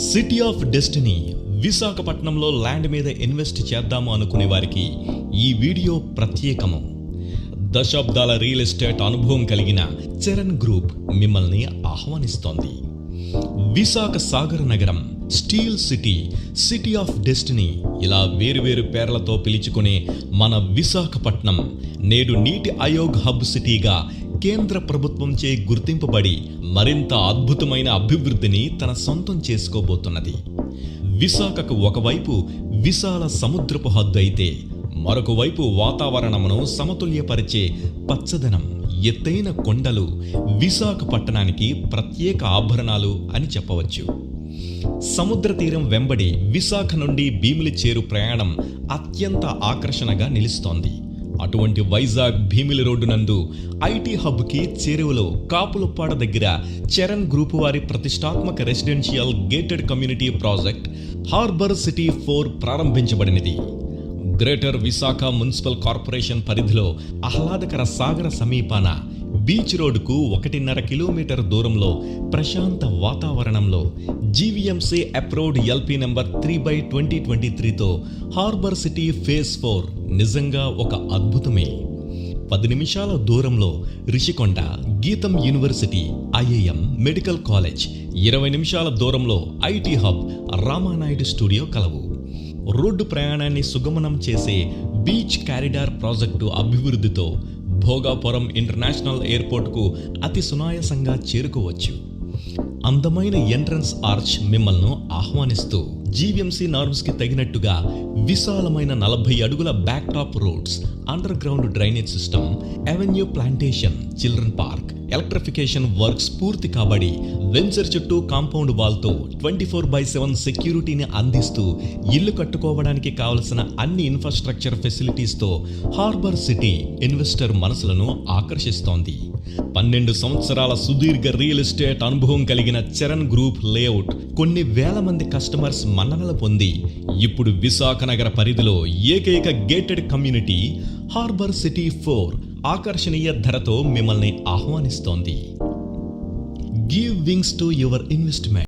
City of destiny విశాఖపట్నంలో land మీద invest చేద్దాము అనుకునే వారికి ఈ వీడియో ప్రత్యేకము. దశాబ్దాల రియల్ ఎస్టేట్ అనుభవం కలిగిన చరణ్ గ్రూప్ మిమ్మల్ని ఆహ్వానిస్తోంది. విశాఖ సాగర్ నగరం, steel city, city of destiny ఇలా వేరువేరు పేర్లతో పిలుచుకునే మన విశాఖపట్నం నేడు నీటి ఆయోగ్ హబ్ సిటీగా కేంద్ర ప్రభుత్వంచే గుర్తింపబడి మరింత అద్భుతమైన అభివృద్ధిని తన సొంతం చేసుకోబోతున్నది. విశాఖకు ఒకవైపు విశాల సముద్రపు హద్దు అయితే మరొక వైపు వాతావరణమును సమతుల్యపరిచే పచ్చదనం, ఎత్తైన కొండలు విశాఖపట్టణానికి ప్రత్యేక ఆభరణాలు అని చెప్పవచ్చు. సముద్ర తీరం వెంబడి విశాఖ నుండి భీమిలి చేరు ప్రయాణం అత్యంత ఆకర్షణగా నిలుస్తోంది. అటువంటి వైజాగ్ భీమిలి రోడ్డు నందు ఐటీ హబ్కి చేరువలో కాపులపాడ దగ్గర చరణ్ గ్రూప్ వారి ప్రతిష్టాత్మక residential gated community project Harbour City 4 ప్రారంభించబడినది. గ్రేటర్ విశాఖ మున్సిపల్ కార్పొరేషన్ పరిధిలో ఆహ్లాదకర సాగర సమీపాన బీచ్ రోడ్డుకు 1.5 కిలోమీటర్ దూరంలో ప్రశాంత వాతావరణంలో జీవీఎంసీ అప్రూవ్డ్ ఎల్పీ నెంబర్ 3/2023తో హార్బర్ సిటీ ఫేజ్ 4 నిజంగా ఒక అద్భుతమే. 10 నిమిషాల దూరంలో రిషికొండ, గీతం యూనివర్సిటీ, ఐఐఎం మెడికల్ కాలేజ్, 20 నిమిషాల దూరంలో ఐటీ హబ్, రామానాయుడు స్టూడియో కలవు. రోడ్డు ప్రయాణాన్ని సుగమనం చేసే బీచ్ కారిడార్ ప్రాజెక్టు అభివృద్ధితో భోగాపురం ఇంటర్నేషనల్ ఎయిర్పోర్ట్కు అతి సునాయాసంగా చేరుకోవచ్చు. అందమైన ఎంట్రన్స్ ఆర్చ్ మిమ్మల్ని ఆహ్వానిస్తూ జీవీఎంసీ నార్మ్స్ కి తగినట్టుగా విశాలమైన 40 అడుగుల back top roads, under ground drainage system, avenue plantation, children park, electrification works పూర్తి కాబడి వెంచర్ చుట్టూ కాంపౌండ్ వాల్తో 24/7 సెక్యూరిటీని అందిస్తూ ఇల్లు కట్టుకోవడానికి కావలసిన అన్ని ఇన్ఫ్రాస్ట్రక్చర్ ఫెసిలిటీస్తో హార్బర్ సిటీ ఇన్వెస్టర్ మనసులను ఆకర్షిస్తోంది. 12 సంవత్సరాల సుదీర్ఘ రియల్ ఎస్టేట్ అనుభవం కలిగిన చరణ్ గ్రూప్ లేఅవుట్ కొన్ని వేల మంది కస్టమర్స్ మన్ననలు పొంది ఇప్పుడు విశాఖ నగర పరిధిలో ఏకైక గేటెడ్ కమ్యూనిటీ హార్బర్ సిటీ 4 ఆకర్షణీయ ధరతో మిమ్మల్ని ఆహ్వానిస్తోంది. Give wings to your investment.